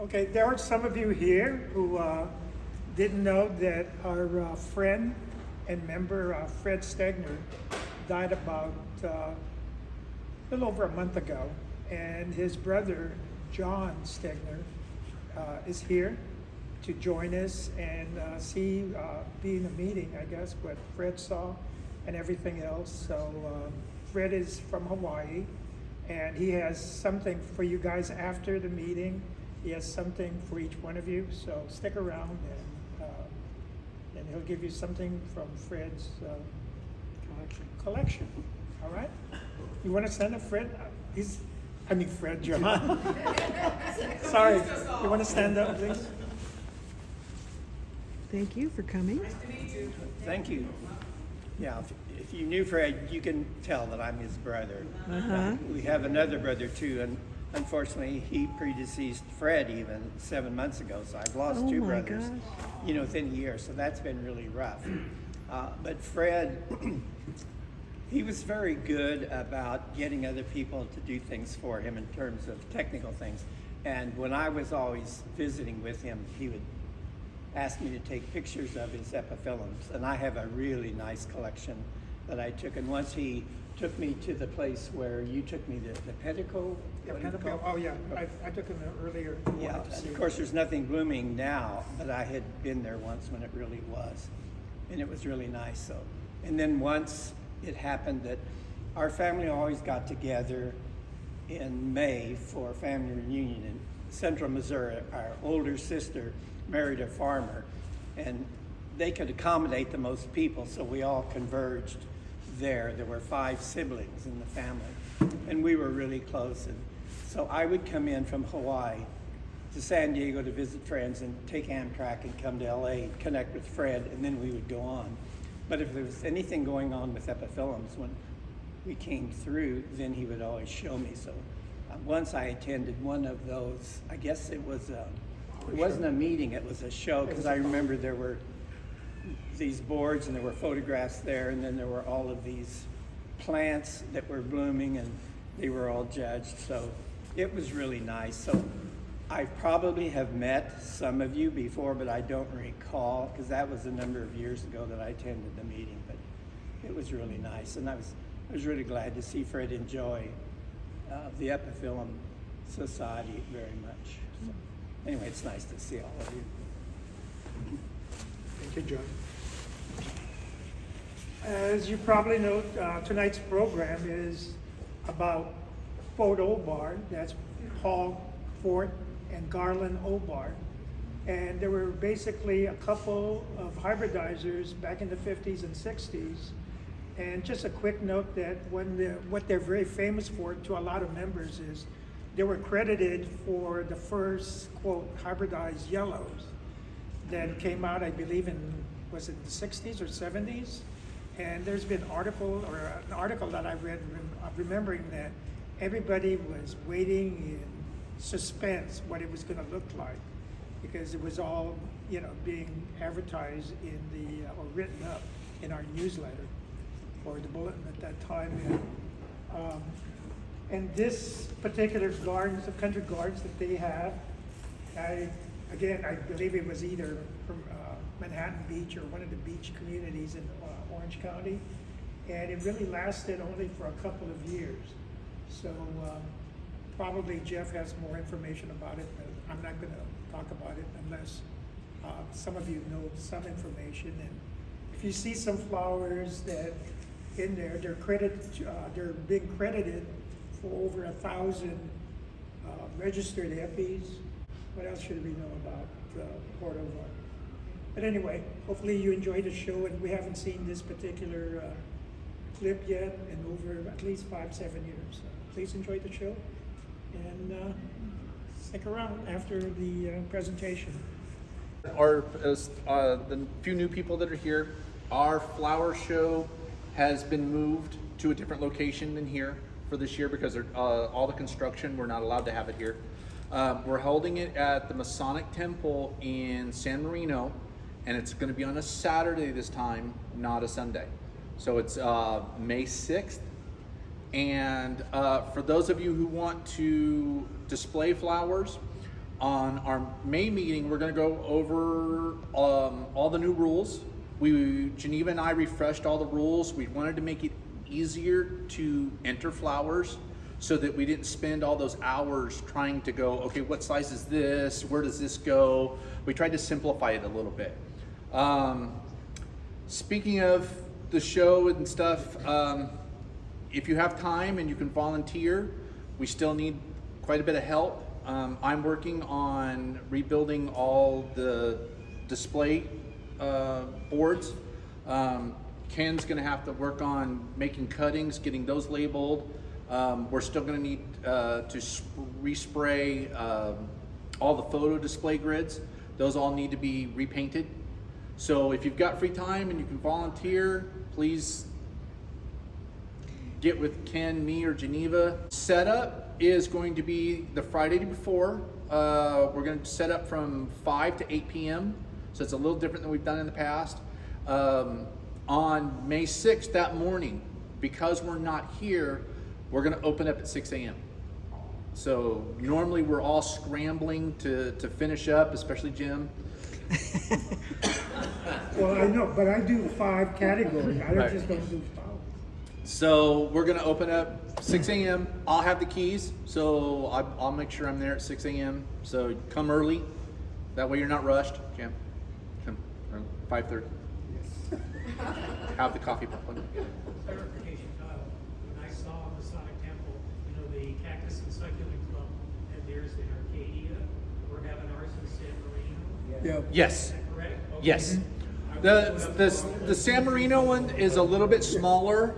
Okay, there are some of you here who didn't know that our friend and member Fred Stegner died about a little over a month ago, and his brother John Stegner is here to join us and be in a meeting, I guess, what Fred saw and everything else. So Fred is from Hawaii, and he has something for you guys after the meeting. He has something for each one of you, so stick around and he'll give you something from Fred's collection. All right? You want to stand up, Fred? Fred, John. Sorry. You want to stand up, please? Thank you for coming. Nice to meet you. Thank you. Yeah, if you knew Fred, you can tell that I'm his brother. We have another brother too, and unfortunately, he predeceased Fred even 7 months ago. So I've lost two brothers, within a year. So that's been really rough. But Fred, he was very good about getting other people to do things for him in terms of technical things. And when I was always visiting with him, he would ask me to take pictures of his epiphyllums. And I have a really nice collection that I took. And once he took me to the place where you took me to the Pedico. Yeah, Pedico. Oh yeah, I took him there earlier. Yeah, of course there's nothing blooming now, but I had been there once when it really was. And it was really nice. So, and then once it happened that our family always got together in May for a family reunion in central Missouri. Our older sister married a farmer, and they could accommodate the most people, so we all converged there. There were 5 siblings in the family, and we were really close. And so I would come in from Hawaii to San Diego to visit friends and take Amtrak and come to LA and connect with Fred, and then we would go on. But if there was anything going on with epiphyllums when we came through, then he would always show me. So once I attended one of those, I guess it wasn't a meeting, it was a show, because I remember there were these boards and there were photographs there, and then there were all of these plants that were blooming, and they were all judged. So it was really nice. So I probably have met some of you before, but I don't recall, because that was a number of years ago that I attended the meeting. But it was really nice, and I was really glad to see Fred enjoy the Epiphyllum Society very much. So, anyway, it's nice to see all of you. Thank you, John. As you probably know, tonight's program is about Ford Obard. That's Paul Ford and Garland Obard. And there were basically a couple of hybridizers back in the 50s and 60s. And just a quick note that what they're very famous for to a lot of members is they were credited for the first, quote, hybridized yellows that came out, I believe, was it the 60s or 70s? And there's been an article that I read remembering that everybody was waiting in suspense what it was going to look like, because it was all, being advertised or written up in our newsletter or the bulletin at that time. And this particular gardens, the country gardens that they have, I believe it was either from Manhattan Beach or one of the beach communities in Orange County, and it really lasted only for a couple of years. So probably Jeff has more information about it, but I'm not going to talk about it unless some of you know some information. And if you see some flowers that in there, they're being credited for over 1,000 registered epis. What else should we know about Cordova? But anyway, hopefully you enjoyed the show, and we haven't seen this particular clip yet in over at least 5-7 years. So please enjoy the show, and stick around after the presentation. The few new people that are here, our flower show has been moved to a different location than here for this year because all the construction, we're not allowed to have it here. We're holding it at the Masonic Temple in San Marino, and it's going to be on a Saturday this time, not a Sunday. So it's May 6th. And for those of you who want to display flowers, On our May meeting, we're going to go over all the new rules. Geneva and I refreshed all the rules. We wanted to make it easier to enter flowers so that we didn't spend all those hours trying to go, okay, what size is this? Where does this go? We tried to simplify it a little bit. Speaking of the show and stuff, if you have time and you can volunteer, we still need quite a bit of help. I'm working on rebuilding all the display boards. Ken's gonna have to work on making cuttings, getting those labeled. We're still gonna need to respray all the photo display grids. Those all need to be repainted. So if you've got free time and you can volunteer, please get with Ken, me, or Geneva. Setup is going to be the Friday before. We're going to set up from 5 to 8 p.m. So it's a little different than we've done in the past. On May 6th, that morning, because we're not here, we're going to open up at 6 a.m. So normally we're all scrambling to finish up, especially Jim. Well, I know, but I do 5 categories. I Right. just don't do flowers. So we're gonna open up 6 a.m. I'll have the keys, so I'll make sure I'm there at 6 a.m. So come early. That way you're not rushed. Jim, come 5:30. Yes. Have the coffee pot. Clarification, when I saw the Sonic Temple, the Cactus and Succulent Club, and there's the Arcadia, we're having ours in San Marino, Yeah. Yes, is that correct? Okay. yes. The San Marino one is a little bit smaller,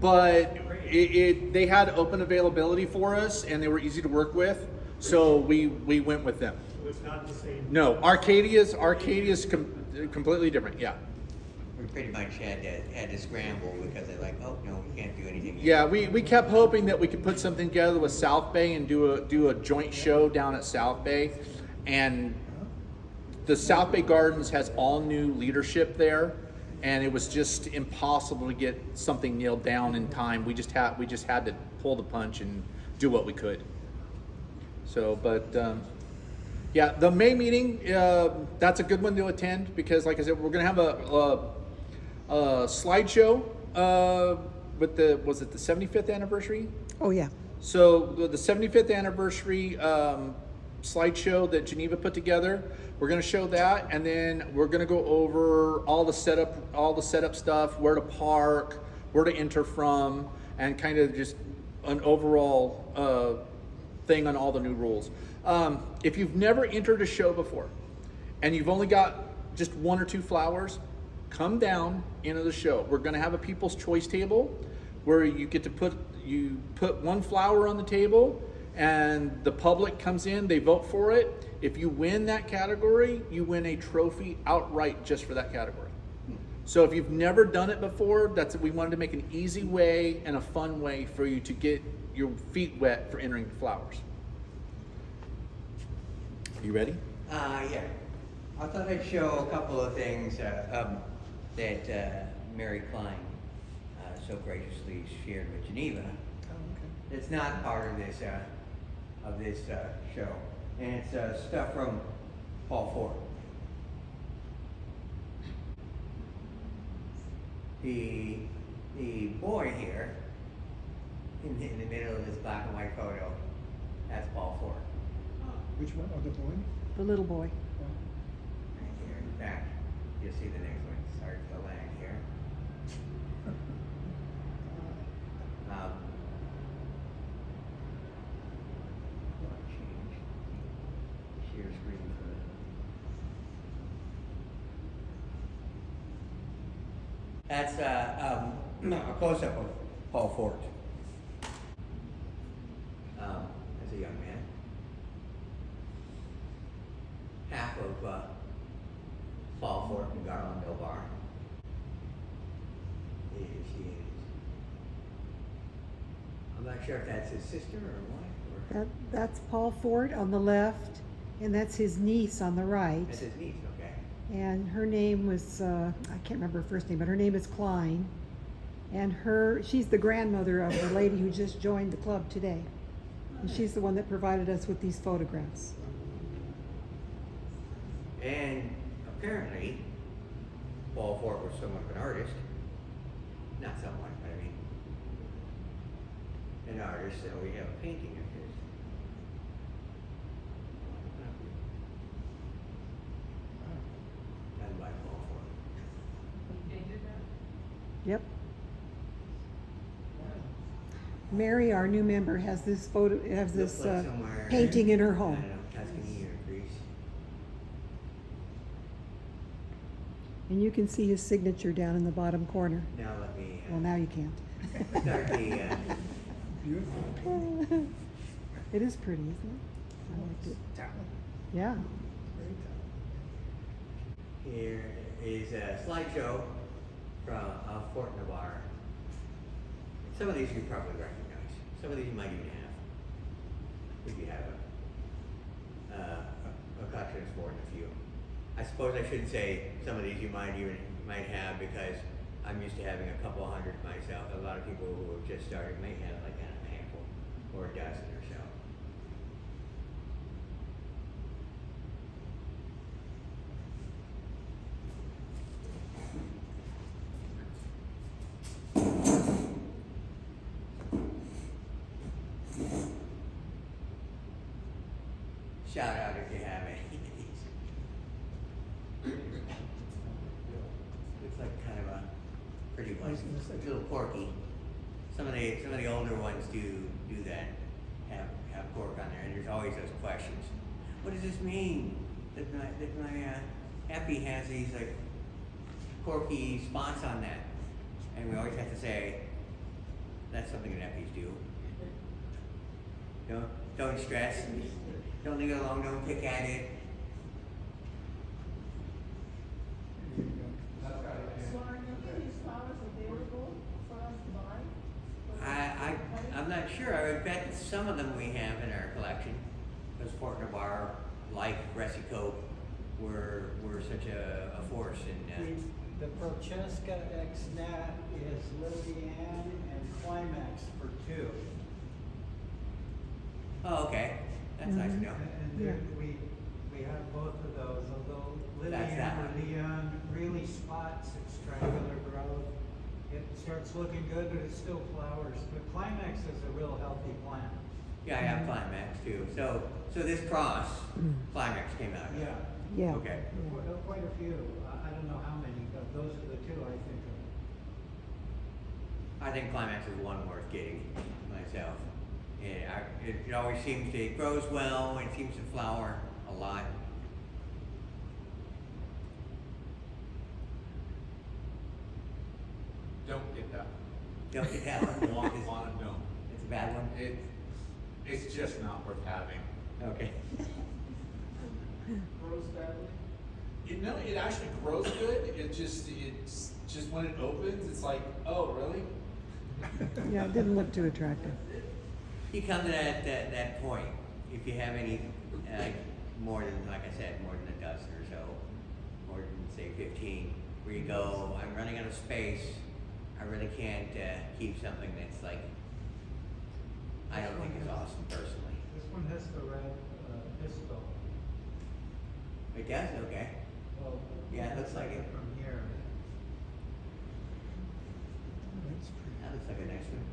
but they had open availability for us and they were easy to work with, so we went with them. So it's not the same. No, Arcadia's completely different. Yeah. We pretty much had to scramble because they're like, oh, no, we can't do anything. Yeah, we kept hoping that we could put something together with South Bay and do a joint show down at South Bay, and the South Bay Gardens has all new leadership there, and it was just impossible to get something nailed down in time. We just had to pull the punch and do what we could. So, but yeah, the May meeting, that's a good one to attend because, like I said, we're gonna have a slideshow with was it the 75th anniversary? Oh, yeah. So the 75th anniversary slideshow that Geneva put together, we're going to show that, and then we're going to go over all the setup stuff, where to park, where to enter from, and kind of just an overall thing on all the new rules. If you've never entered a show before, and you've only got just 1 or 2 flowers, come down into the show. We're going to have a People's Choice table where you get to put 1 flower on the table, and the public comes in, they vote for it. If you win that category, you win a trophy outright just for that category. So if you've never done it before, we wanted to make an easy way and a fun way for you to get your feet wet for entering flowers. You ready? Yeah. I thought I'd show a couple of things that Mary Klein so graciously shared with Geneva. It's not part of this show, and it's stuff from Paul Ford. The boy here in the middle of this black and white photo, that's Paul Ford. Which one? Oh, the boy? The little boy. Right here. In fact, you'll see the next one starts to land here. Change share screen for that's a close-up of Paul Ford as a young man. Half of Paul Ford and Garland Bar. Here she is. I'm not sure if that's his sister or what. That's Paul Ford on the left, and that's his niece on the right. That's his niece, okay. And her name was, I can't remember her first name, but her name is Klein. And she's the grandmother of the lady who just joined the club today. And she's the one that provided us with these photographs. And apparently, Paul Fort was somewhat of an artist. Not somewhat, but I mean, an artist, so we have a painting of his. Done by Paul Fort. Yep. Mary, our new member, has this photo, has this Looks like somewhere- painting in her I home. don't know, Tuscany or Greece. And you can see his signature down in the bottom corner. Now let me, Well, now you can't. start the, Beautiful. It is pretty, isn't it? I liked it. Talent, Yeah. very talented. here is a slideshow from Fort Navarre. Some of these you probably recognize. Some of these you might even have. If you have a cartoonist more than a few. I suppose I shouldn't say some of these you might have because I'm used to having a couple hundred myself. A lot of people who have just started may have like a handful or a dozen or so. Shout out if you have any of these. Looks like kind of a pretty one. Looks a little quirky. Some of the older ones do that. Have cork on there, and there's always those questions. What does this mean? That my Epi has these like quirky spots on that, and we always have to say that's something that Epis do. Don't stress. Don't leave it alone. Don't pick at it. So are any of these flowers available for us to buy? I'm not sure. I would bet some of them we have in our collection. Because Fort Navarre, like Recicope, were such a force in. The Prochaska ex-nat is Lillian and Climax for 2. Oh, okay. That's nice to know. And Yeah. we have both of those, although That's that Lillian or one. Leon really spots its triangular growth. It starts looking good, but it still flowers. But Climax is a real healthy plant. Yeah, I have Climax too. So this cross, Climax came out of. Yeah. Yeah. Okay. Quite a few. I don't know how many, but those are the 2 I think of. I think Climax is one worth getting myself. It always seems to, it grows well, it seems to flower a lot. Don't get that. Don't get that one. Want no. It's a bad one? It's just not worth having. Okay. Grows badly? It actually grows good. It's just when it opens, it's like, oh, really? Yeah, it didn't look too attractive. You come to that point, if you have any, more than, like I said, more than a dozen or so, more than say 15, where you go, I'm running out of space, I really can't keep something that's like, I don't think is awesome personally. This one has the red pistil. It does, okay. Well, Yeah, it looks like it. From here. That's pretty. That looks like a nice one.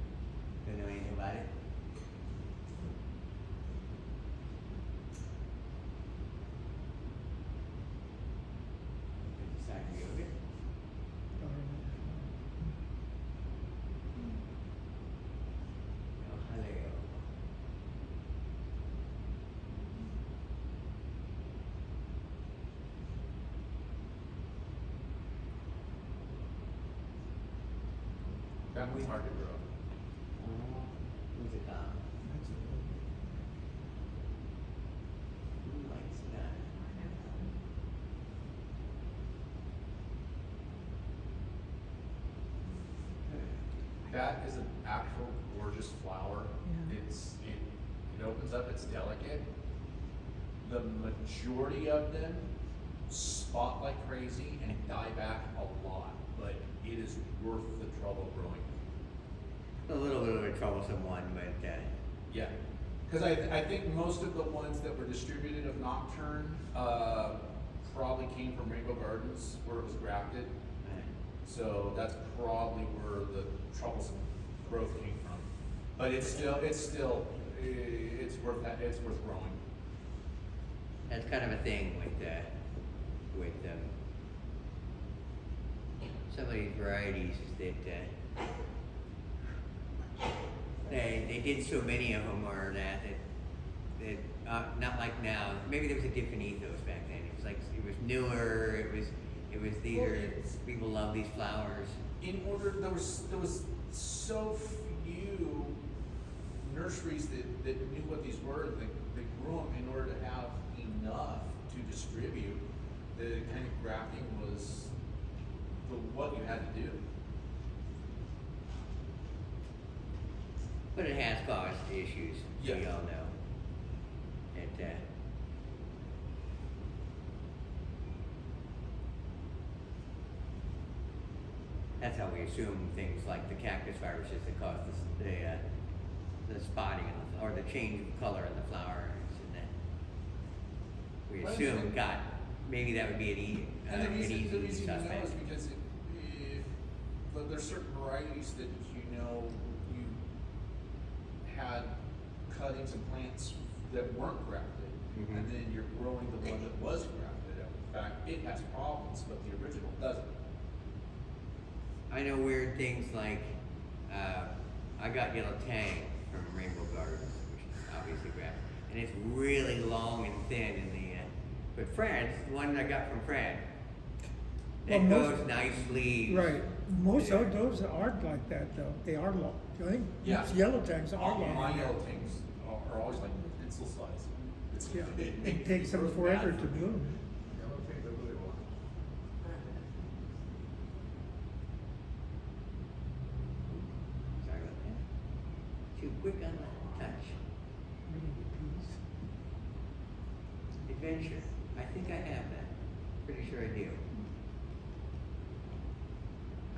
Don't know anything about it. Put the side view of it. Oh, hello. That one's hard to grow. Who's it got? Who likes that? That is an actual gorgeous flower. Yeah. It opens up, it's delicate. The majority of them spot like crazy and die back a lot, but it is worth the trouble growing. A little bit of a troublesome one, but Yeah, because I think most of the ones that were distributed of Nocturne, probably came from Rainbow Gardens where it was grafted. So that's probably where the troublesome growth came from. But it's worth that, it's worth growing. That's kind of a thing with some of these varieties is that they did so many of them, or that not like now. Maybe there was a different ethos back then. It was like it was newer. It was these are people love these flowers. In order, there was so few nurseries that knew what these were. They grew them in order to have enough to distribute. The kind of grafting was what you had to do. But it has caused issues, Yeah. we all know. That's how we assume things like the cactus viruses that cause the spotting or the change of color in the flowers, and that we Well, assume and- got maybe that would be And the an reason easy you know suspect. is because if there's certain varieties that you had cuttings and plants that weren't grafted, Mhm. and then you're growing the one that was grafted. In fact, it has problems, but the original doesn't. I know weird things like I got yellow tang from Rainbow Gardens, which is obviously grass, and it's really long and thin in the but Fred's, the one I got from Fred, that Well, most- goes nicely. Right, most there. of those aren't like that though, they are long, I think Yeah. most yellow tags are All long. my yellow things are always like pencil size. Yeah, it takes them grows forever bad to for me. bloom. Sorry about that. Too quick on the touch. Adventure. I think I have that. Pretty sure I do.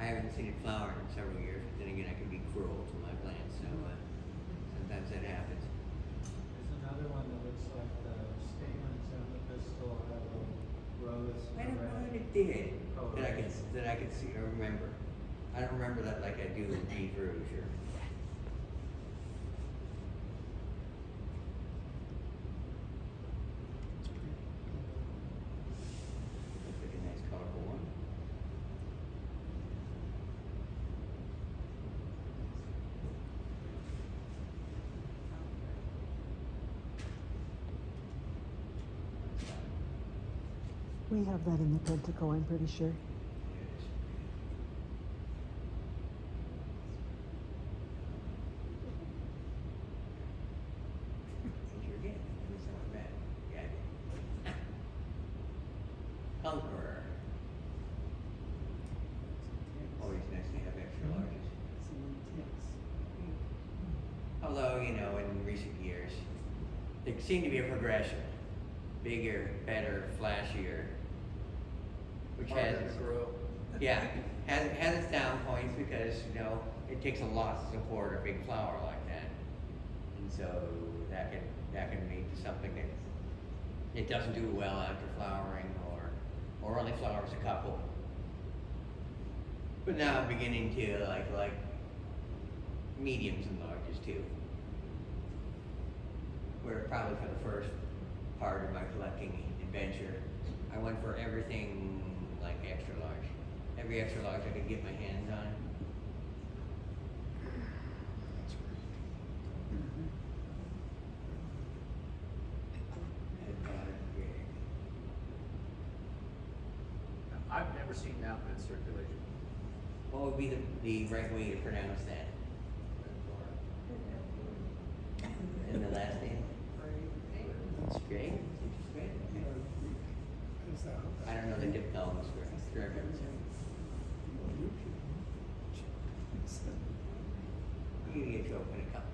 I haven't seen it flower in several years, but then again, I can be cruel to my plants, so sometimes that happens. There's another one that looks like the stamens on the pistil have a rose. I don't know red. what it did Oh, that I could see or remember. I don't remember that like I do with Beef Rouge or. Looks like a nice colorful one. We have that in the Pentacle, I'm pretty sure. Yes. Did you get? It's not bad. Yeah, I did. Conqueror. Always nice to have extra larges. Although, in recent years, there seemed to be a progression. Bigger, better, flashier. Which has, yeah, has its down points because, it takes a lot to support a big flower like that. And so that can lead to something that it doesn't do well after flowering or only flowers a couple. But now I'm beginning to like mediums and larges too. Where probably for the first part of my collecting adventure, I went for everything like extra large. Every extra large I could get my hands on. I've never seen that one in circulation. What would be the right way to pronounce that? And the last name? Gray? Gray? Okay. I don't know the Epiphyllum Soci. You get to open a couple.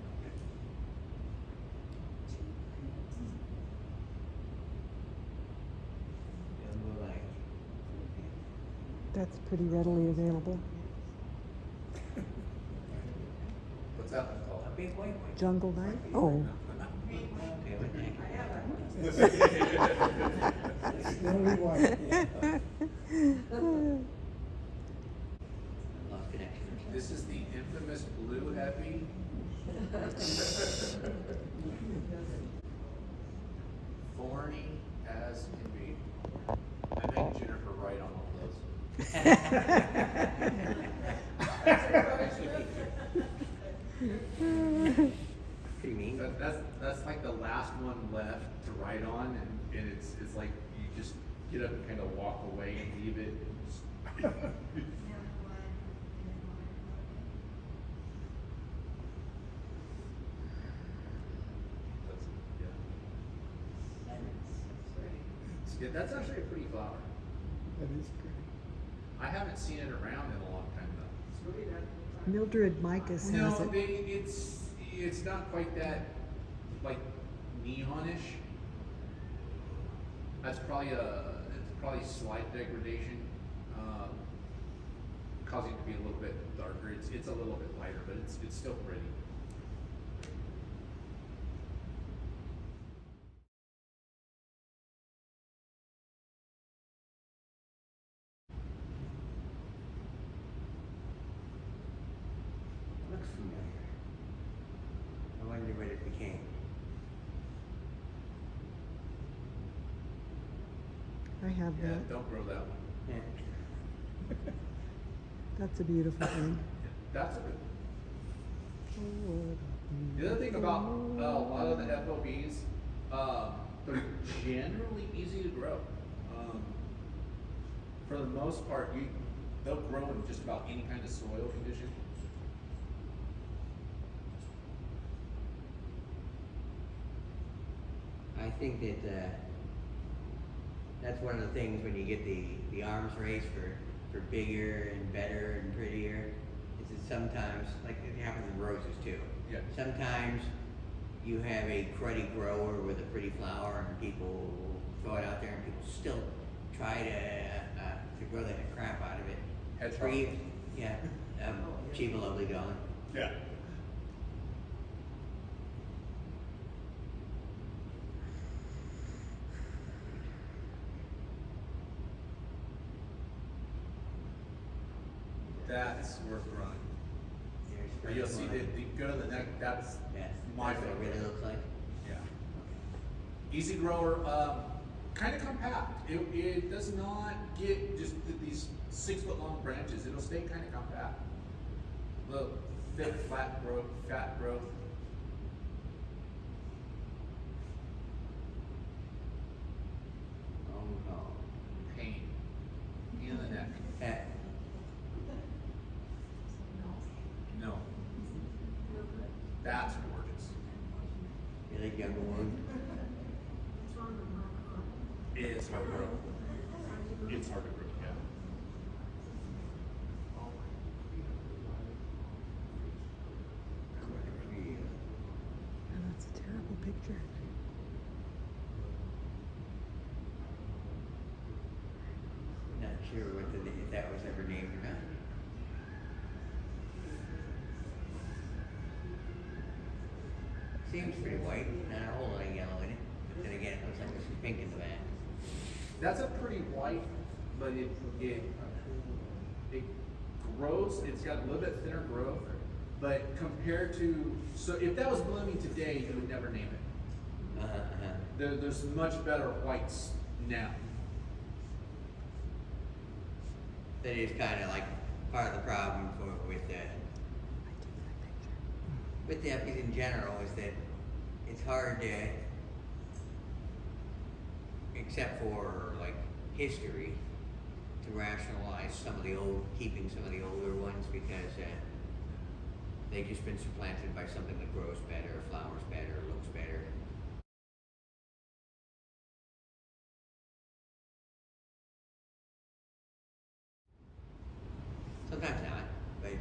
Jungle Light. That's pretty readily available. What's that one called? A big white one. Jungle Night? Oh, Okay, what the heck? Snowy white. Lost connection or something. This is the infamous blue epi. Thorny as can be. I think Jennifer right on all those. Pretty mean. That's like the last one left to write on, and it's like you just get up and kind of walk away and leave it. And just That's, yeah. Yeah, that's actually a pretty flower. That is pretty. I haven't seen it around in a long time though. Mildred Micus has No, it. it's not quite that like neonish. It's probably slight degradation, causing it to be a little bit darker. It's a little bit lighter, but it's still pretty. Looks familiar. I wonder what it became. I have Yeah, that. don't grow that one. Yeah. That's a beautiful thing. That's a good. The other thing about a lot of the FOBs, they're generally easy to grow. For the most part, they'll grow in just about any kind of soil condition. I think that that's one of the things when you get the arms race for bigger and better and prettier, is that sometimes, like it happens in roses too. Yeah. Sometimes you have a cruddy grower with a pretty flower and people throw it out there and people still try to grow the crap out of it. Hedgehog. Free, yeah, cheap and lovely dollar. Yeah. That's worth growing. Or you'll see that the go to the neck. That's Yes, my that's what it favorite. really looks like. Yeah. Easy grower, kind of compact. It does not get just these 6 foot long branches. It'll stay kind of compact. Little thick, flat growth, fat growth. Oh no. Pain in the neck. No. That's gorgeous. You like younger one? It's hard to grow. It's hard to grow, yeah. Oh, that's a terrible picture. Not sure if that was ever named or not. Seems pretty white, not a whole lot of yellow in it. But then again, it looks like there's some pink in the back. That's a pretty white, but it grows. It's got a little bit thinner growth, but compared to so if that was blooming today, you would never name it. There's much better whites now. That is kind of like part of the problem with the Eppies in general is that it's hard to, except for like history, to rationalize keeping some of the older ones because they've just been supplanted by something that grows better, flowers better, looks better. Sometimes not, but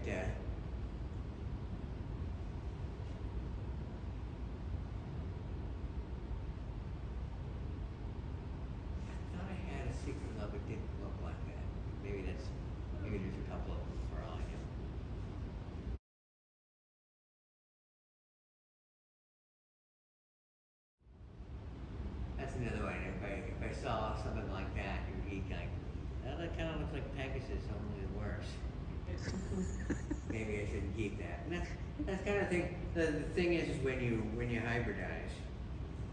if I saw something like that, you'd be like, oh, that kind of looks like Pegasus, only worse. Maybe I shouldn't keep that. And that's kind of thing. The thing is when you hybridize,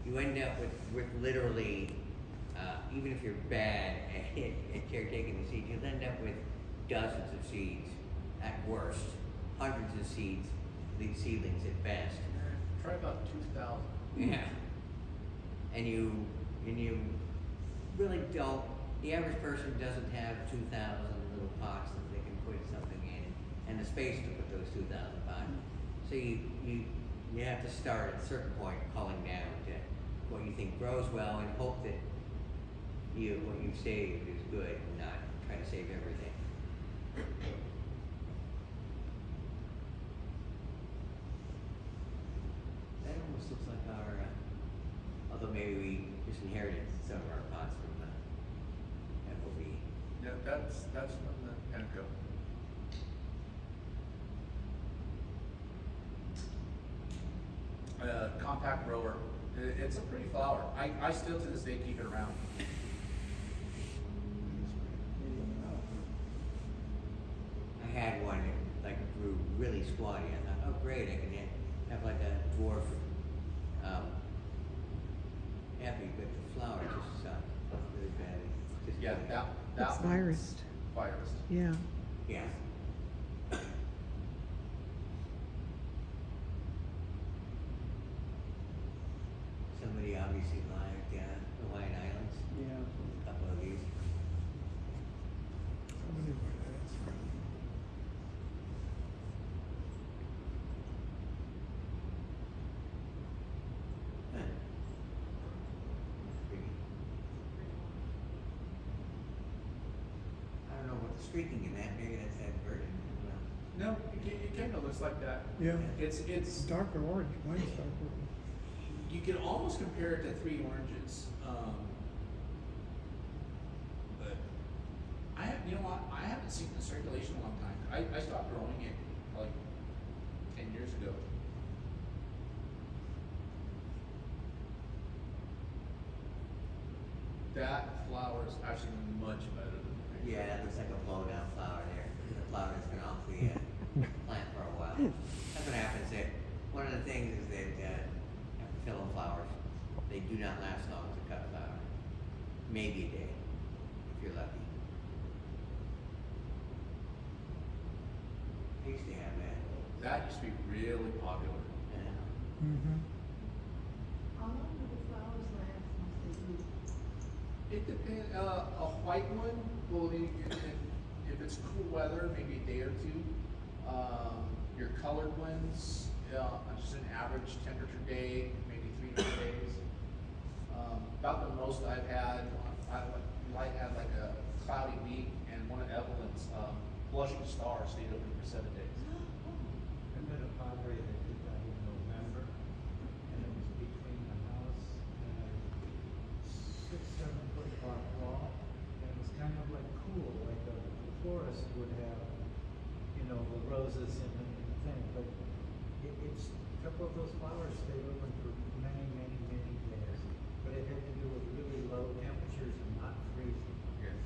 you end up with literally, even if you're bad at caretaking the seeds, you'll end up with dozens of seeds at worst, hundreds of seeds, these seedlings at best. Try about 2,000. Yeah. And you really don't, the average person doesn't have 2,000 little pots that they can put something in and the space to put those 2,000 pots. So you have to start at a certain point culling down to what you think grows well and hope that what you've saved is good and not try to save everything. That almost looks like our, although maybe we just inherited some of our pots from FOB. Yeah, that's from the Penco. Compact grower. It's a pretty flower. I still to this day keep it around. I had one that like grew really squatty. I thought, oh great, I can have like a dwarf epi, but the flower just sucked really badly. Just Yeah, really- that It's one's virused. virus. Yeah. Yeah. Somebody obviously liked Hawaiian Islands. Yeah. A couple of these. I wonder where that's from. Huh. Pretty. I don't know what the streaking in that, maybe that's that verdant. I don't know. No, it kind of looks like that. Yeah, It's it's darker orange, mine's darker orange. you can almost compare it to Three Oranges. But you know what? I haven't seen it in circulation in a long time. I stopped growing it like 10 years ago. That flower is actually much better than the Three Yeah, that looks like a blown out flower there. The flower has been off the plant for a while. That's what happens there. One of the things is that Epiphyllum flowers, they do not last long as a cut flower. Maybe a day, if you're lucky. I used to have that. That used to be really popular. Yeah. Mm-hmm. How long do the flowers last once they bloom? It depends. A white one will need, if it's cool weather, maybe a day or two. Your colored ones, just an average temperature day, maybe 3 days. About the most I've had, I had like a cloudy week, and one of Evelyn's blushing star stayed open for 7 days. I met a padre that did that in November, and it was between the house and a 6-7 foot rock wall, and it was kind of like cool, like a florist would have, the roses in the thing, but it's, a couple of those flowers stayed open for many, many, many days, but it had to do with really low temperatures and not freezing. Yes.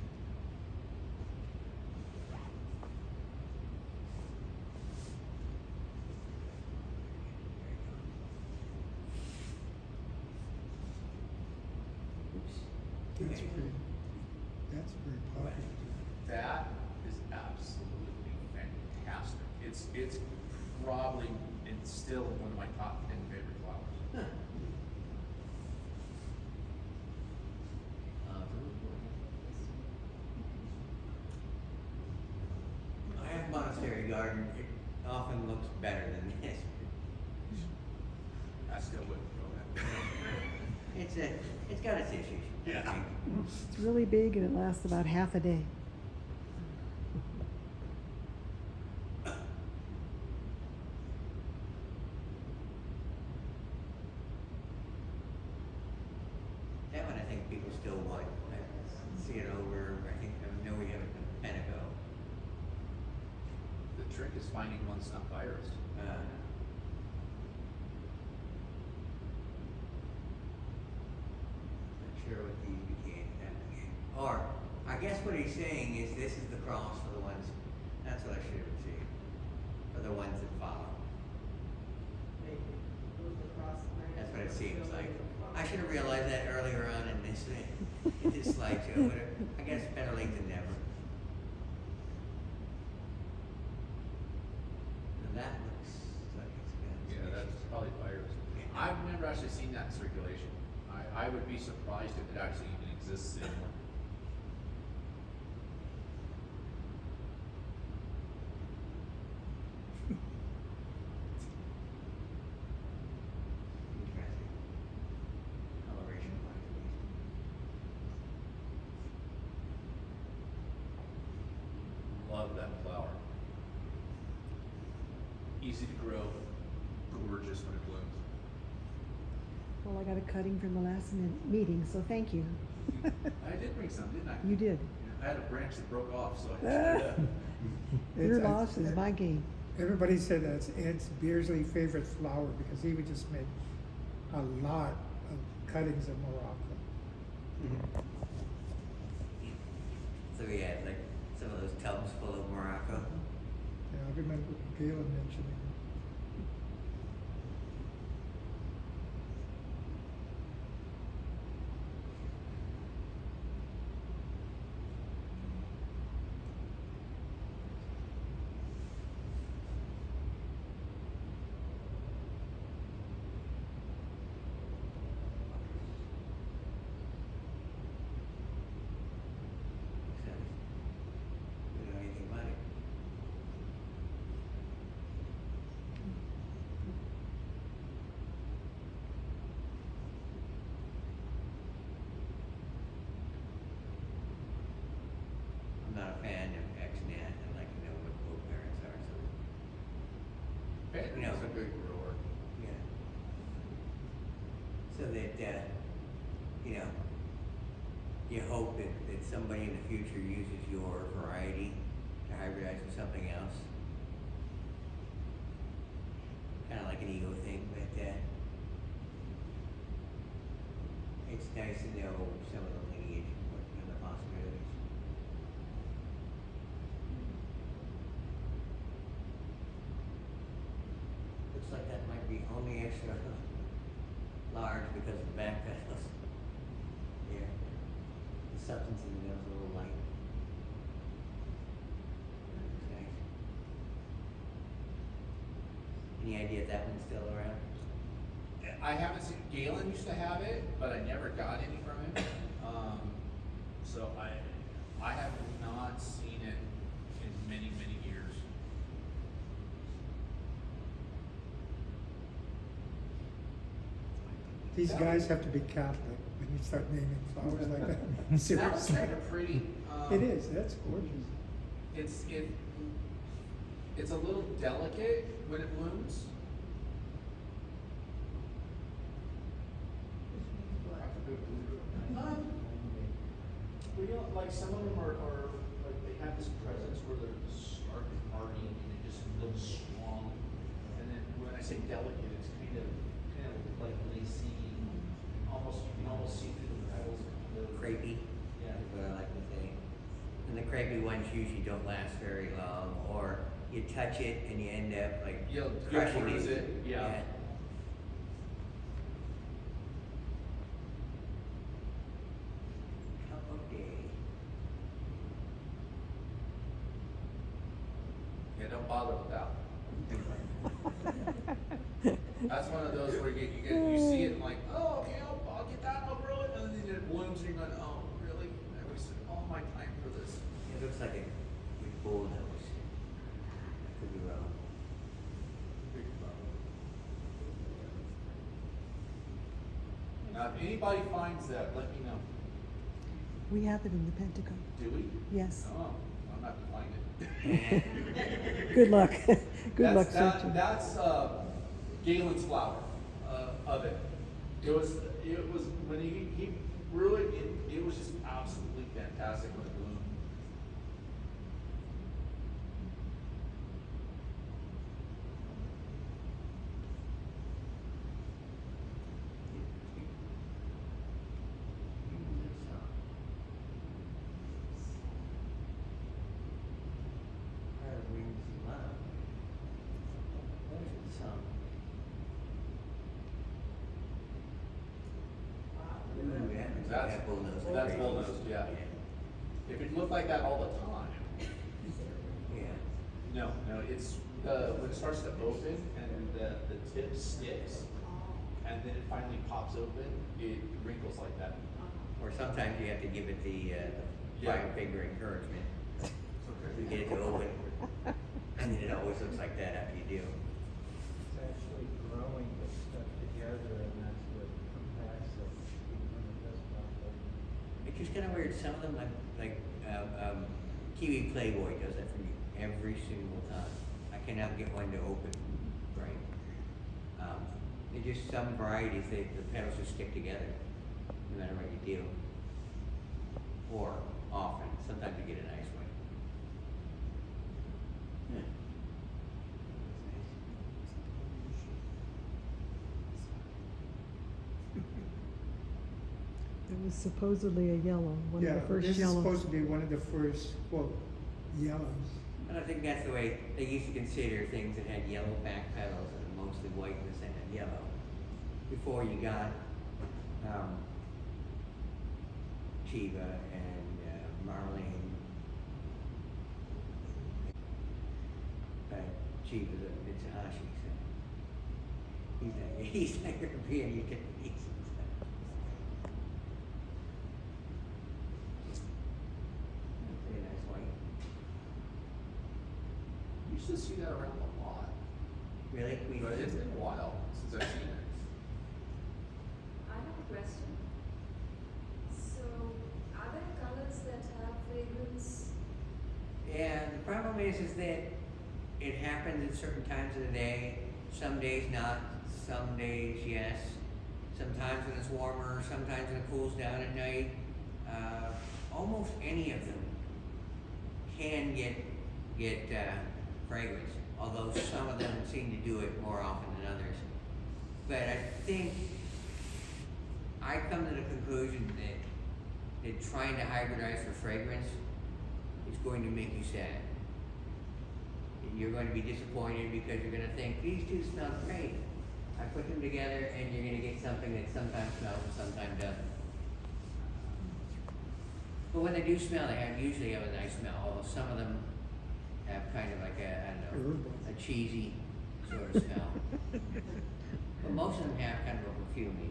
That's very popular. That is absolutely fantastic. It's probably, it's still one of my top 10 favorite flowers. Huh. I have a monastery garden. It often looks better than this. I still wouldn't grow that. It's got its issues. I Yeah. think. It's really big and it lasts about half a day. That one I think people still want. I see it over. I know we have it in Pentago. The trick is finding one that's not virus. Not sure what these became. Or, I guess what he's saying is this is the cross for the ones, that's what I should have seen, for the ones that follow. That's what it seems like. I should have realized that earlier on in this slideshow, but I guess better late than never. And that looks like it's got. Yeah, that's probably virus. I've never actually seen that in circulation. I would be surprised if it actually even exists anymore. Interesting. Coloration wise, at least. Love that flower. Easy to grow, gorgeous when it blooms. Well, I got a cutting from the last meeting, so thank you. I did bring some, didn't I? You did. I had a branch that broke off, so I just Your It's- loss is my gain. Everybody said that's Ed's Beersley favorite flower because he would just make a lot of cuttings of Morocco. So we had like some of those tubs full of Morocco. Yeah, I remember Galen mentioning. So, we don't know anything about it. I'm not a fan of XNet. I'd like to know what both parents are, so. Peyton No. was a good grower. Yeah. So that, you know, you hope that somebody in the future uses your variety to hybridize with something else. Kind of like an ego thing, but it's nice to know some of the lineage and the possibilities. Looks like that might be only extra large because of the back petals. Yeah. The substance in the middle is a little light. Looks nice. Any idea if that one's still around? I haven't seen, Galen used to have it, but I never got any from him. So I have not seen it in many, many years. These guys have to be Catholic when you start naming flowers like that. That was Seriously. kind of pretty. It is, that's gorgeous. It's a little delicate when it blooms. Well, you know, like some of them are like they have this presence where they're stark and hardy and it just looks strong. And then when I say delicate, it's kind of like lacy, almost you can almost see through the petals. Crepey. Yeah. Is what I like to say. And the crepey ones usually don't last very long, or you touch it and you end up like You'll crushing bruise it, yeah. Cup of day. Yeah, don't bother with that. That's one of those where you see it and like, oh, okay, I'll get that, I'll grow it, and then it blooms and you're going, oh, really? I wasted all my time for this. It looks like a big bull nose. I could be wrong. Now, if anybody finds that, let me know. We have it in the Pentagon. Do we? Yes. Oh, I'm not to find it. Good luck. Good luck That's- searching. That's Galen's flower of it. It was when he grew it, it was just absolutely fantastic when it bloomed. That's, That bullnose. that's bullnosed, yeah. If it looked like that all the time, Yeah. no, it's, when it starts to open and the tip sticks, and then it finally pops open, it wrinkles like that. Or sometimes you have to give it the Yeah. 5-finger encouragement to get it to open. And then it always looks like that after you do. It's actually growing the stuff together, and that's what compacts it when it does pop open. It's just kind of weird. Some of them, like Kiwi Playboy does that for me every single time. I cannot get one to open right. It's just some varieties, the petals just stick together, no matter what you do. Or often, sometimes you get a nice one. Yeah. It was supposedly a yellow, one Yeah, of the first this is yellow. supposed to be one of the first, quote, yellows. And I think that's the way they used to consider things that had yellow back petals and mostly whiteness and then yellow. Before you got Chiba and Marlene. But Chiba's a Mitsuhashi, so he's not European, you can eat some stuff. Pretty nice white. You used to see that around a lot, Really? but it's been a while since I've seen it. I have a question. So, are there colors that have fragrance? Yeah, the problem is that it happens at certain times of the day. Some days not, some days yes. Sometimes when it's warmer, sometimes when it cools down at night. Almost any of them can get fragrance, although some of them seem to do it more often than others. But I think I come to the conclusion that trying to hybridize for fragrance is going to make you sad. And you're going to be disappointed because you're going to think, these two smell great. I put them together and you're going to get something that sometimes smells and sometimes doesn't. But when they do smell, they usually have a nice smell, although some of them have kind of like a cheesy sort of smell. But most of them have kind of a perfumey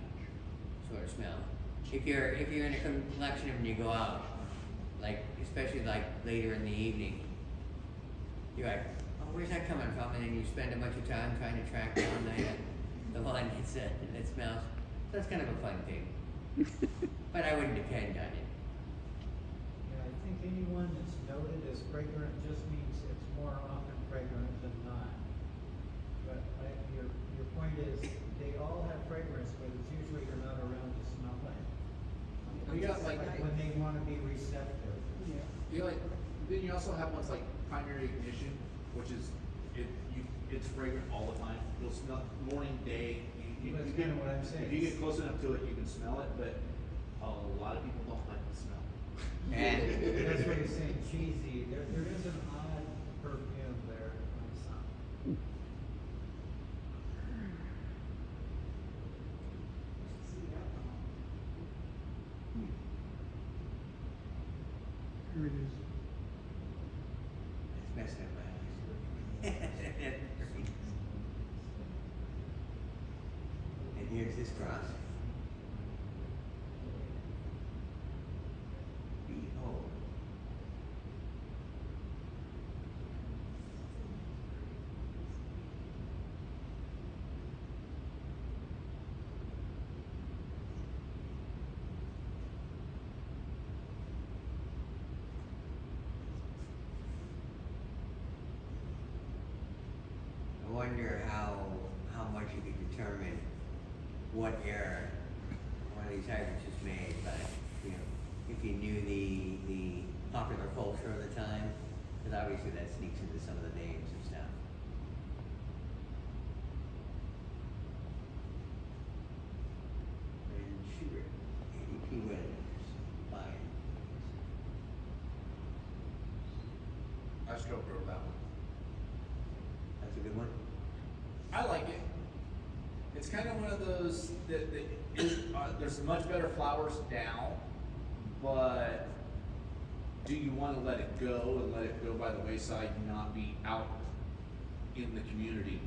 sort of smell. If you're in a collection of them and you go out, like especially like later in the evening, you're like, oh, where's that coming from? And then you spend a bunch of time trying to track down the one that smells. So that's kind of a fun thing. But I wouldn't depend on it. Yeah, I think anyone that's noted as fragrant just means it's more often fragrant than not. But your point is, they all have fragrance, but it's usually you're not around to smell it. We got like, When they wanna be receptive. then you also have ones like primary ignition, which is, it's fragrant all the time. You'll smell morning, day. That's you kinda what I'm saying. If you get close enough to it, you can smell it, but a lot of people don't like the smell. And That's what he's saying, cheesy. There is an odd perfume there on some. Here it is. it's messing up my eyes. And here's this cross. Behold. I wonder how much you could determine what era one of these hybrids is made by, if you knew the popular culture of the time, because obviously that sneaks into some of the names and stuff. And Schubert, A.D.P. Williams, Lion. I still wrote that one. That's a good one. I like it. It's kind of one of those there's much better flowers now, but do you want to let it go and let it go by the wayside and not be out in the community?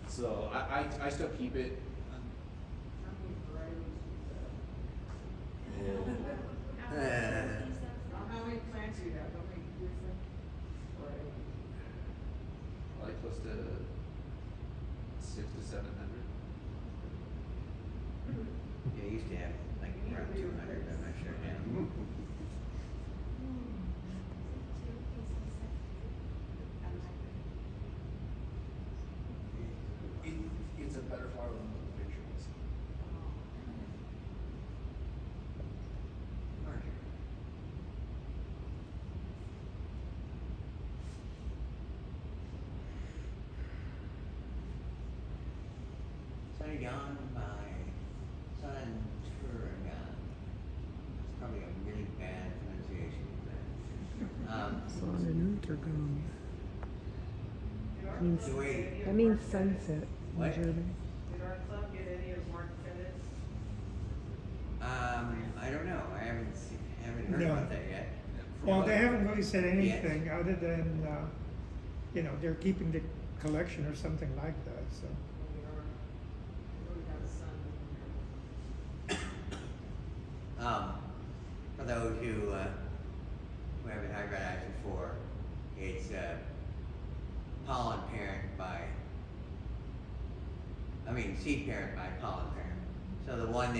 So I still keep it. How many plants do you have? How many different varieties? Like close to 600 to 700. Yeah, I used to have like around 200, but I'm not sure now. It's a better flower than the picture was. Sunny Dawn by Sun Turagan. It's probably a really bad pronunciation of that. Sonnenuntergang. Means, The way- that means sunset in What? German. Did our club get any of Mark Phillips? I don't know. I haven't heard No. about that yet. Well, they haven't really said anything other than, you know, they're keeping the collection or something like that, so. We already have a son. For those who haven't hybridized before, it's pollen parent by, seed parent by pollen parent. So the one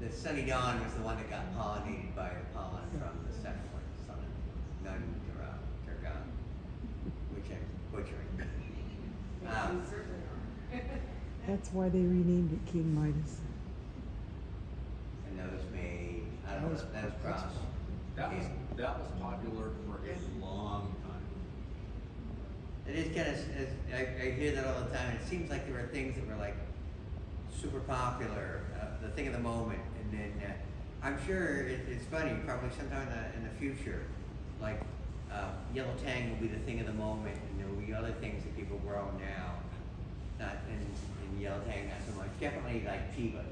the Sunny Dawn was the one that got pollinated by the pollen from the second one, Turgon, which I'm butchering. We certainly are. That's why they renamed it King Midas. And those made, I don't know, that was cross. That was popular for a long time. It is kind of, I hear that all the time. It seems like there were things that were like super popular, the thing of the moment, and then I'm sure it's funny. Probably sometime in the future, like yellow tang will be the thing of the moment, and there will be other things that people grow now. Not in yellow tang, not so much. Definitely like Chiba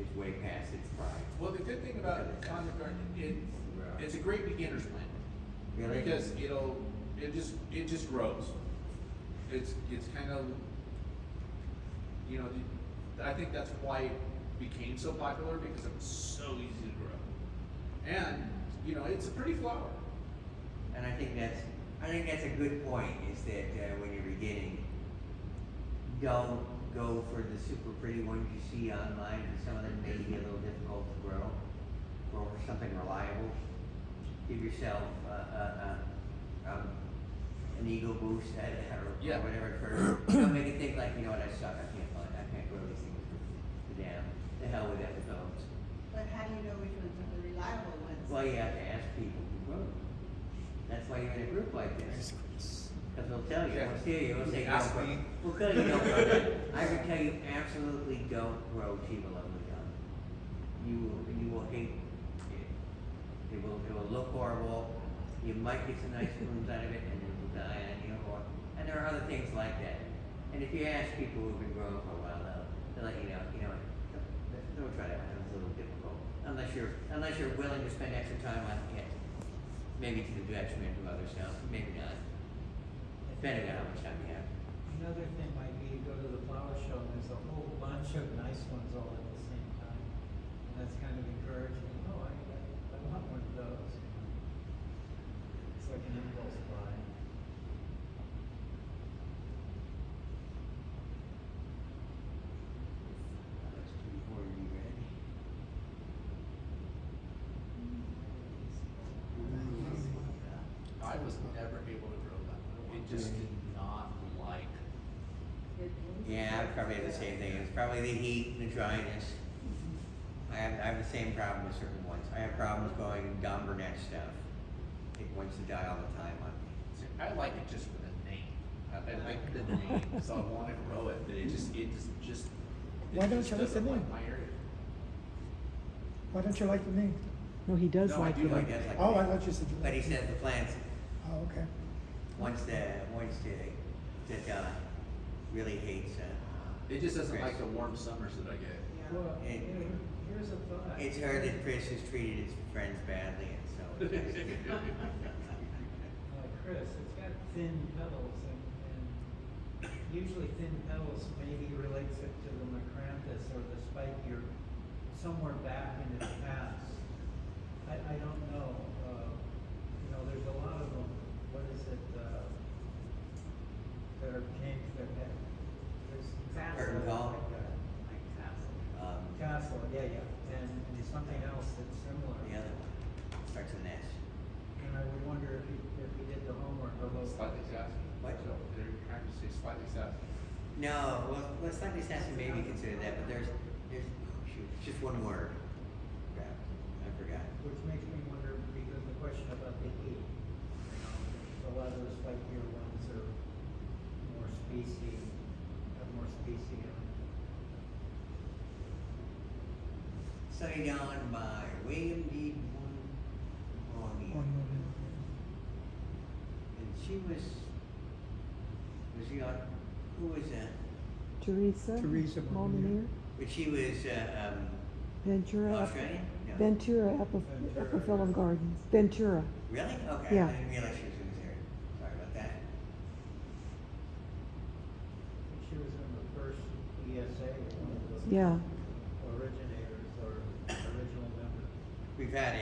is way past its prime. Well, the good thing about Concord Garden, it's a great beginner's plant. Really? Because it just grows. It's kind of, you know, I think that's why it became so popular, because it was so easy to grow. And, you know, it's a pretty flower. And I think that's a good point, is that when you're beginning, don't go for the super pretty ones you see online, because some of them may be a little difficult to grow. Grow for something reliable. Give yourself an ego boost or Yeah. whatever at first. Don't make it think like, you know what, I suck, I can't grow these things to damn. The hell with Epiphyllums. But how do you know which ones are the reliable ones? Well, you have to ask people who grow them. That's why you're in a group like this. Because they'll tell you, Yeah. we'll say, Ask don't grow. me. We'll tell you don't grow that. I would tell you absolutely don't grow Chiba Lovely Gum. You will hate it. It will look horrible. You might get some nice blooms out of it, and it will die on you. And there are other things like that. And if you ask people who've been growing for a while, they'll let you know. Don't try that one. It's a little difficult. Unless you're willing to spend extra time on it. Maybe to the detriment of other stuff. Maybe not. Depending on how much time you have. Another thing might be you go to the flower show and there's a whole bunch of nice ones all at the same time. And that's kind of encouraging. Oh, I want one of those. It's like an impulse buy. That's before you ready. I was never able to grow that one. It just did not like. Yeah, I probably have the same thing. It's probably the heat and the dryness. I have the same problem with certain ones. I have problems growing Don Burnett stuff. It wants to die all the time on me. I like it just for the name. I like the name, so I want to grow it, but it just Why don't you like doesn't the name? my area. Why don't you like the name? No, he does No, I like do it. like That's like Oh, I thought you said you But he liked it. says the plants, Oh, okay. once that really hates It just doesn't Chris. like the warm summers that I get. Well, And- here's a thought. It's heard that Chris has treated his friends badly, and so. Chris, it's got thin petals and usually thin petals maybe relates it to the macranthus or the spikier somewhere back in its past. I don't know, you know, there's a lot of them, what is it, that are pink, that have, there's. Curtain call? Castle, yeah, and there's something else that's similar. The other one starts with an S. And I would wonder if we did the homework of those. Slightly sassy. What? So they're trying to say slightly sassy. No, well, slightly sassy maybe consider that, but there's, oh shoot, it's just one word. Crap, I forgot. Which makes me wonder, because the question about the E, you know, a lot of those spikier ones are more species, have more species on it. Study done by William D. Mooney. And she was he on, who was that? Teresa. Teresa Molyneux. But she was, Ventura. Australian? No. Ventura, Epiphyllum Gardens. Ventura. Really? Okay, Yeah. I didn't realize she was in this area. Sorry about that. She was in the first ESA, one of the Yeah. originators or original members. We've had a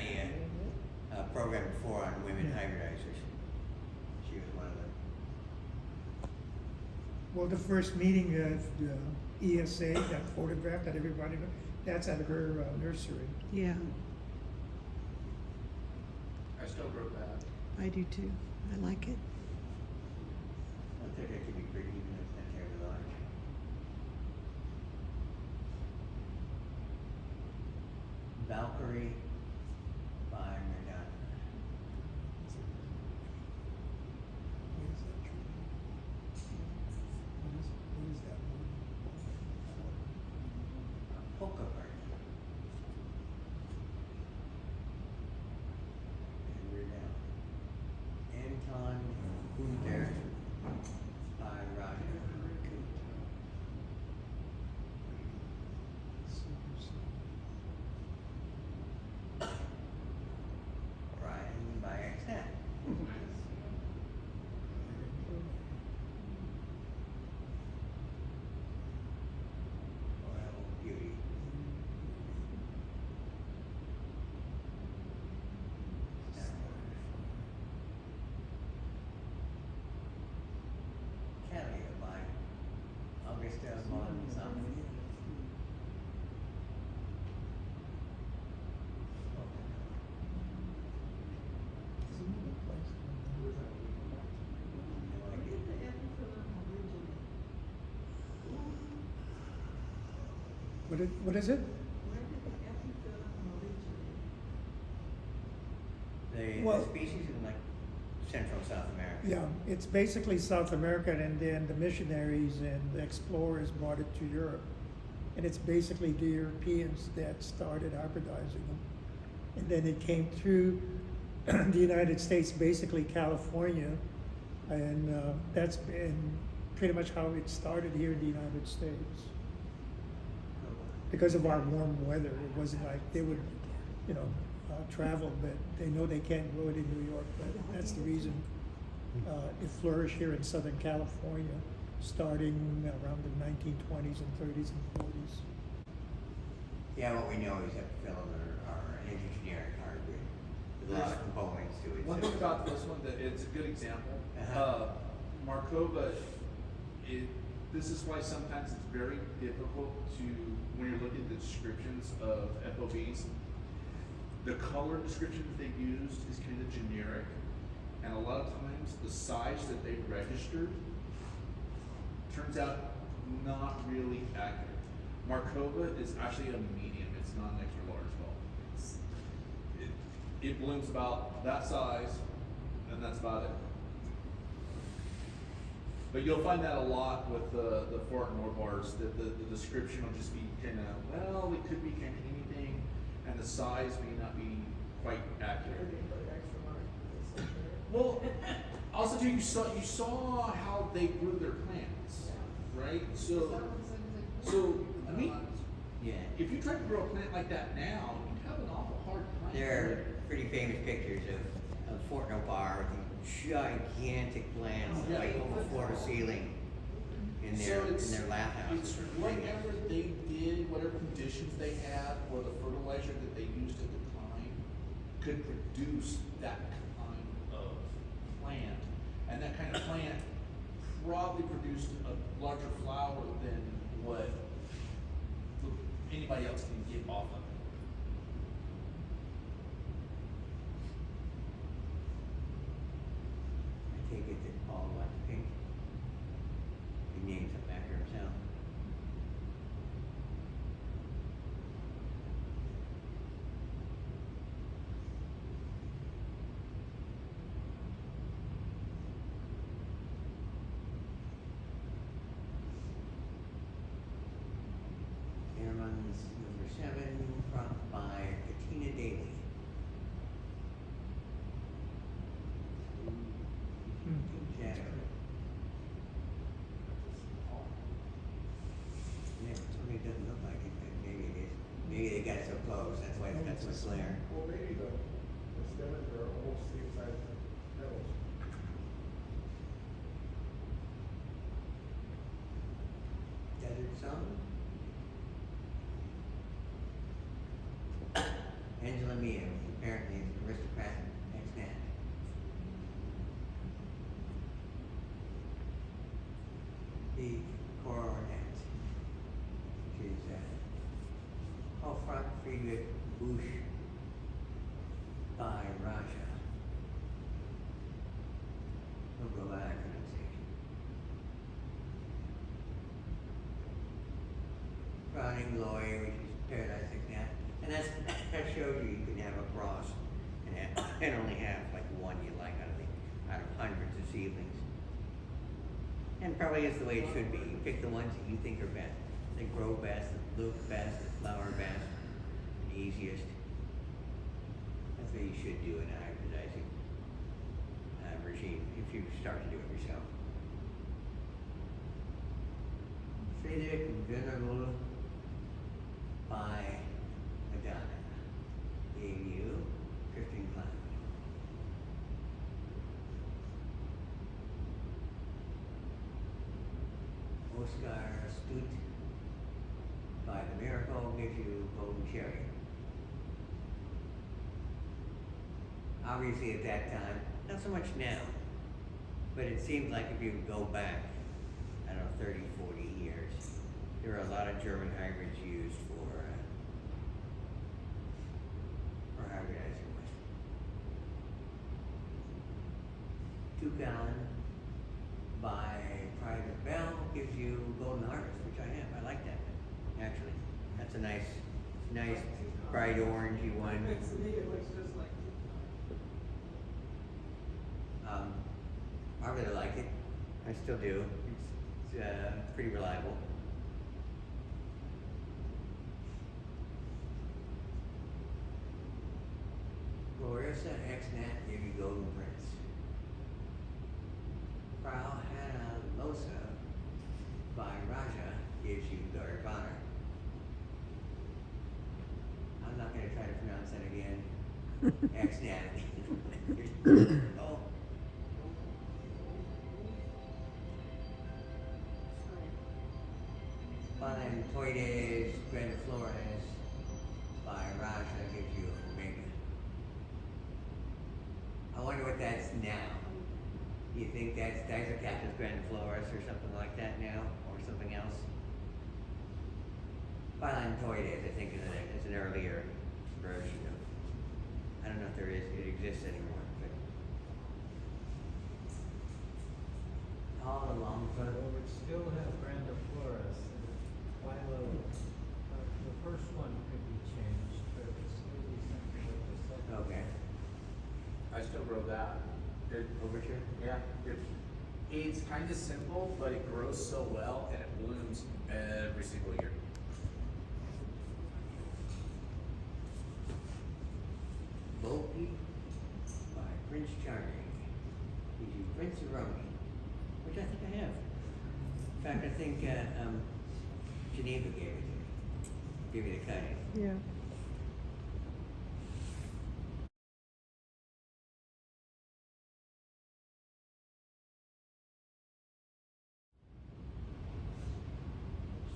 program before on women hybridizers. She was one of them. Well, the first meeting of the ESA, that photograph that everybody, that's at her nursery. Yeah, I still wrote that. I do too. I like it. I think it could be pretty even if it's not terribly large. Valkyrie by Madonna. What is that tree? What is that word? Polka party. And we're down. Anton Gunther by Roger. Brian by Exnet. Royal Beauty. Kelly by Augusta Monzon. Where did the epiphyllum originate? What is it? Where did the epiphyllum originate? The Well- species in like Central South America. Yeah, it's basically South America, and then the missionaries and the explorers brought it to Europe. And it's basically the Europeans that started hybridizing them. And then it came through the United States, basically California, and that's been pretty much how it started here in the United States. Because of our warm weather, it wasn't like they would, you know, travel, but they know they can't grow it in New York, but that's the reason it flourished here in Southern California, starting around the 1920s and 30s and 40s. Yeah, what we know is epiphyllum are an engineering hybrid with a lot of components to it. One so- thing about this one, that it's a good example. Uh-huh. Markova, this is why sometimes it's very difficult to, when you're looking at the descriptions of FOBs, the color description that they used is kind of generic, and a lot of times the size that they registered turns out not really accurate. Markova is actually a medium, it's not an extra large bulb. It blooms about that size, and that's about it. But you'll find that a lot with the Fort Norbars, that the description will just be kind of, well, it could be kind of anything, and the size may not be quite accurate. Well, also too, you saw how they grew their plants, right? So So, Yeah. if you tried to grow a plant like that now, you'd have an awful hard time. There are pretty famous pictures of Fort Nopar with these gigantic plants, Yeah. like over floor to ceiling, in So their it's- lap houses. It's or whatever they did, whatever conditions they had, or the fertilizer that they used at the time, could produce that kind of plant. And that kind of plant probably produced a larger flower than what anybody else can get off of it. I take it that Paul likes pink. He named something after himself. Here runs number 7, prompt by Katina Daly. Shadow. Yeah, to me it doesn't look like it, but maybe it is. Maybe they got so close, that's why it's got so much glare. Well, maybe the stemens are almost same size as petals. Desert Sun. Angela Mia, apparently an aristocrat ex-nat. The coronet, which is Hofrat Friedrich Busch by Raja. Don't go by that pronunciation. Crowning Glory, which is Paradise Ignat. And that shows you can have a cross and only have like one you like out of hundreds of seedlings. And probably is the way it should be. You pick the ones that you think are best. They grow best, that look best, that flower best, and easiest. That's what you should do in a hybridizing regime if you start to do it yourself. Friedrich Venerable by Madonna gave you Drifting Cloud. Oscar Stute by The Miracle gives you Golden Cherry. Obviously at that time, not so much now, but it seems like if you go back, I don't know, 30, 40 years, there were a lot of German hybrids used for hybridizing with. 2 Gallon by Private Bell gives you Golden Harvest, which I have. I like that one, actually. That's a nice bright orangey one. To me, it looks just like. I really like it. I still do. It's pretty reliable. Clarissa X-Nat gave you Golden Prince. Frau Hannah Losa by Raja gives you Guard of Honor. I'm not going to try to pronounce that again. X-Nat. Oh. Palantoides grandiflores by Raja gives you Omega. I wonder what that's now. Do you think that's Dicercactus grandiflorus or something like that now, or something else? Palantoides, I think, is an earlier version of. I don't know if it exists anymore, but all along for. Well, we still have grandiflorus and philo. The first one could be changed, but it's still be something like the second. Okay. I still grow that. It, Overture? yeah, it's kind of simple, but it grows so well and it blooms every single year. Volpe by Prince Charming. Gives you Prince of Romy, which I think I have. In fact, I think Geneva gave it to me. Give me the cutting. Yeah.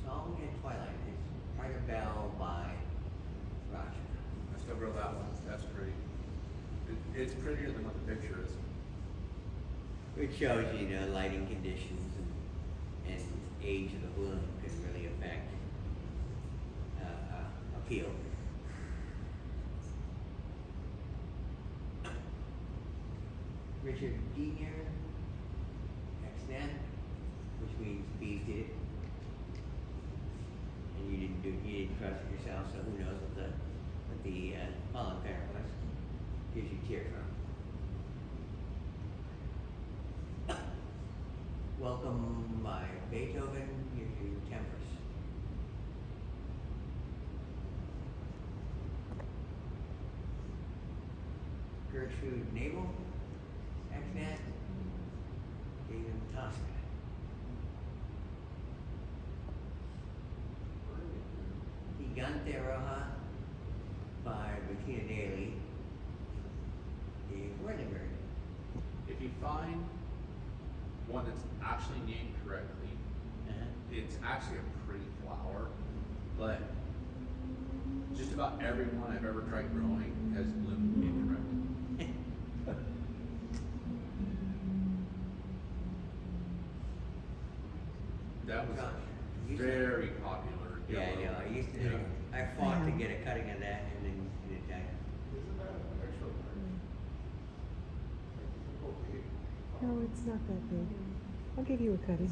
Song at Twilight. It's Private Bell by Roger. I still grow that one. That's pretty. It's prettier than what the picture is. Which shows you, lighting conditions and age of the bloom can really affect appeal. Richard Denier, ex-net, which means bees did it. And you didn't trust it yourself, so who knows what the pollen parent was. Gives you teardrop. Welcome by Beethoven, gives you Tempest. Gertrude Nabel, ex-net, gave him Tosca. Gigante Roja by Bettina Daly, gave Whirlybird. If you find one that's actually named correctly, it's actually a pretty flower, but just about every one I've ever tried growing has bloomed incorrectly. That was very popular. Yeah, I know. I used to. Yeah. I fought to get a cutting of that, and then it died. Isn't that an extra large? Like, typical big? No, it's not that big. I'll give you a cutting.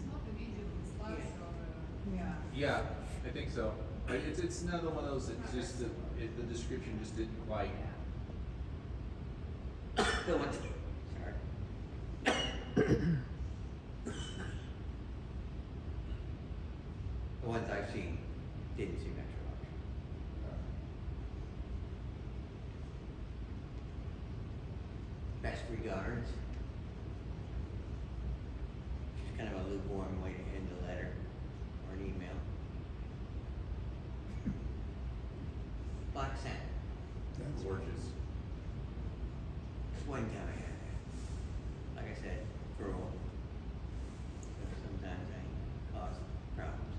Yeah, I think so. It's another one of those that just the description just didn't quite. The ones. Sorry. The ones I've seen didn't seem extra large. Best regards. Just kind of a lukewarm way to end a letter or an email. Black Sand. That's gorgeous. One time I had that. Like I said, rural. So sometimes I cause problems.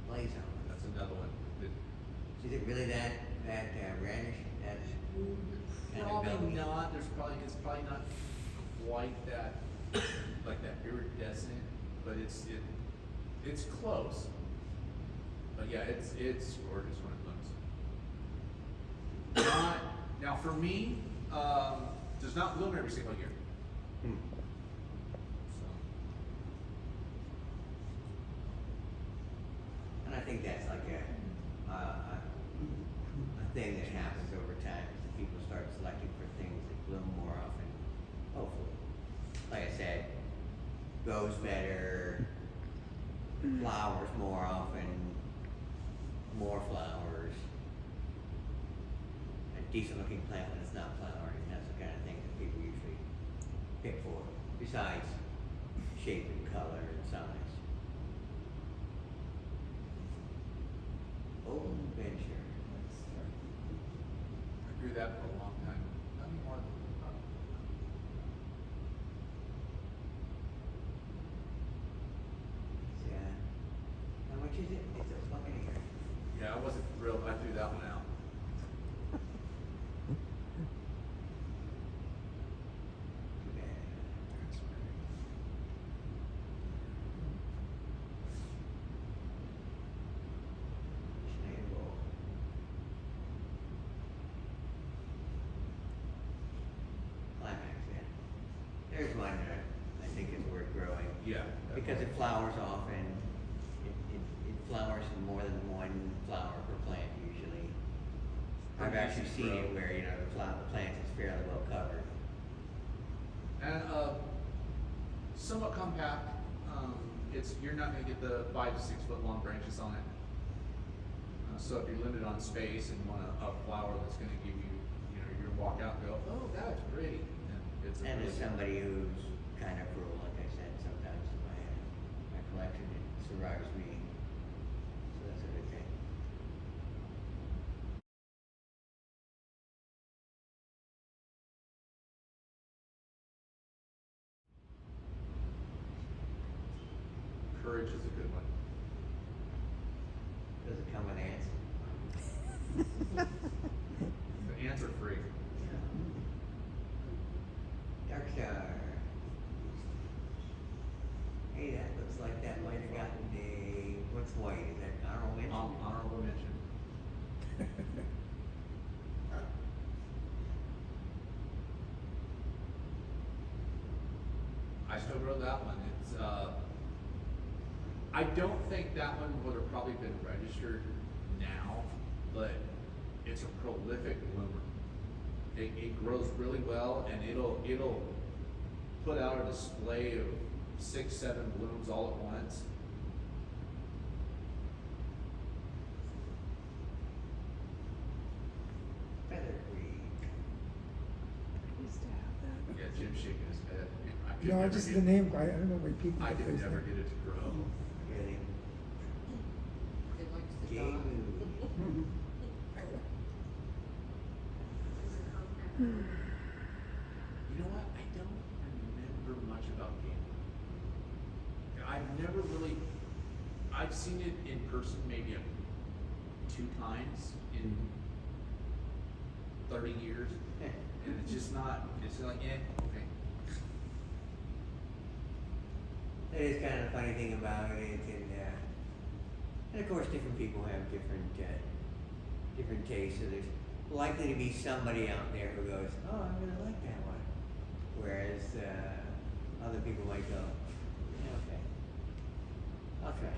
Blaze on. That's another one. Is it really that reddish? That kind of Probably velvety? not. It's probably not quite that like that iridescent, but it's close. But yeah, it's gorgeous when it blooms. Now for me, does not bloom every single year. Hmm. So And I think that's like a thing that happens over time as people start selecting for things that bloom more often. Hopefully. Like I said, goes better, flowers more often, more flowers, a decent looking plant when it's not flowering. That's the kind of thing that people usually pick for, besides shape and color and size. Old Venture. I grew that for a long time. Not anymore. Yeah. How much is it? It's a fucking acre. Yeah, I wasn't thrilled. I threw that one out. Too bad. Schnabel. Climax, yeah. There's one that I think is worth growing. Yeah. Because it flowers often. It flowers in more than one flower per plant usually. I've actually seen it where, the plant is fairly well covered. And somewhat compact. You're not going to get the 5 to 6 foot long branches on it. So if you're limited on space and want a flower that's going to give you, you're going to walk out and go, oh, that's pretty. And it's a And really as somebody who's kind of cruel, like I said, sometimes in my head. collection, it survives me, so that's a good thing. Courage is a good one. Does it come with ants? The ants are free. Dark Star. Hey, that looks like that might have gotten a, what's white, is that honorable mention? Honorable mention. I still wrote that one. It's I don't think that one would have probably been registered now, but it's a prolific bloomer. It grows really well, and it'll put out a display of 6, 7 blooms all at once. Featherweed. Used to have that. Yeah, Jim's shaking his head. I could No, never just get- the name, I don't know why people. I put could those never names. get it to grow. Really? It likes to Gay die. mood. You know what? I don't remember much about game. I've never really. I've seen it in person maybe 2 times in 30 years, and it's just not. It's like, okay. That is kind of the funny thing about it, and of course different people have different tastes, so there's likely to be somebody out there who goes, oh, I really like that one. Whereas other people might go, yeah, okay, I'll try it.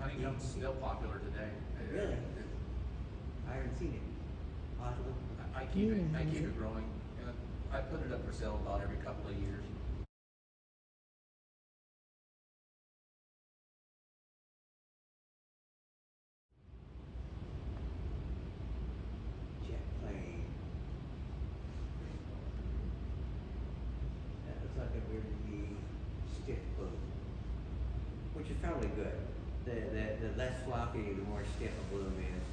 Honeycomb's still popular today. Really? I haven't seen it. Possible? I keep it growing. I put it up for sale about every couple of years. Jet plane. That looks like a very stiff boat, which is probably good. The less floppy, the more stiff a bloom is,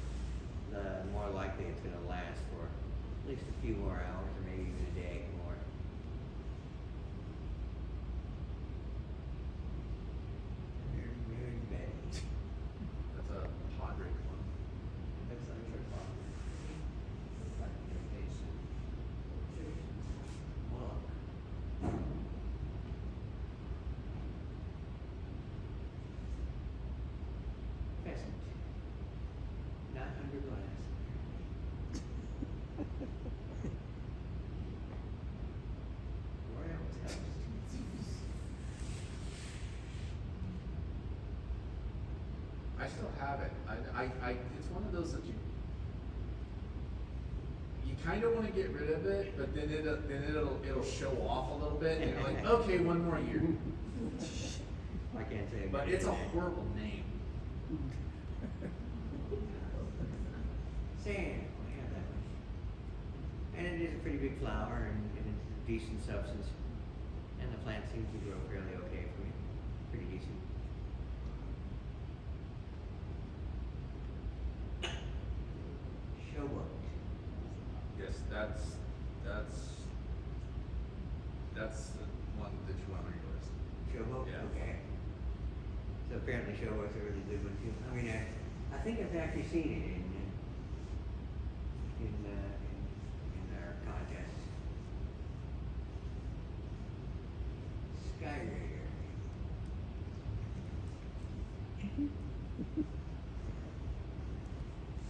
the more likely it's going to last for at least a few more hours, or maybe even a day more. Very Betty. That's a Padre one. Looks like a pond. Look. Pheasant. Not under glass. Royal toast. I still have it. It's one of those that you kind of want to get rid of it, but then it'll show off a little bit, and you're like, okay, one more year. I can't say. But it's a horrible name. Sand, we have that much. And it is a pretty big flower, and it's a decent substance. And the plant seems to grow fairly okay for me. Pretty decent. Showboat. Yes, that's the one that you want on your list. Showboat? Yeah. Okay. So apparently showboat's a really good one too. I mean, I think I've actually seen it in our contests. Sky Raider.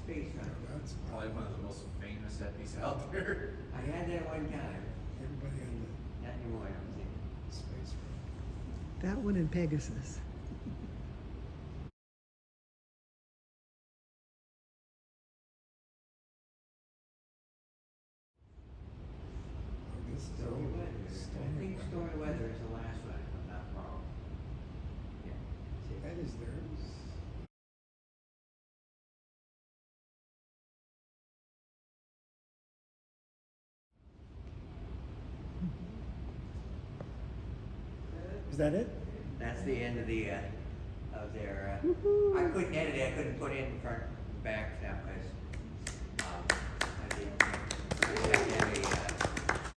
Space Runner. That's Probably one of the most famous eppies out there. I had that one time. everybody on Not anymore, I don't think. the space. That one and Pegasus. Oh, this is Stormy all Weather. I think Stormy Weather is the last one, if I'm not wrong. Yeah. that's it. That is theirs. Is that it? That's the end of the, of their, Woohoo. I couldn't edit it, I couldn't put in front and back now, because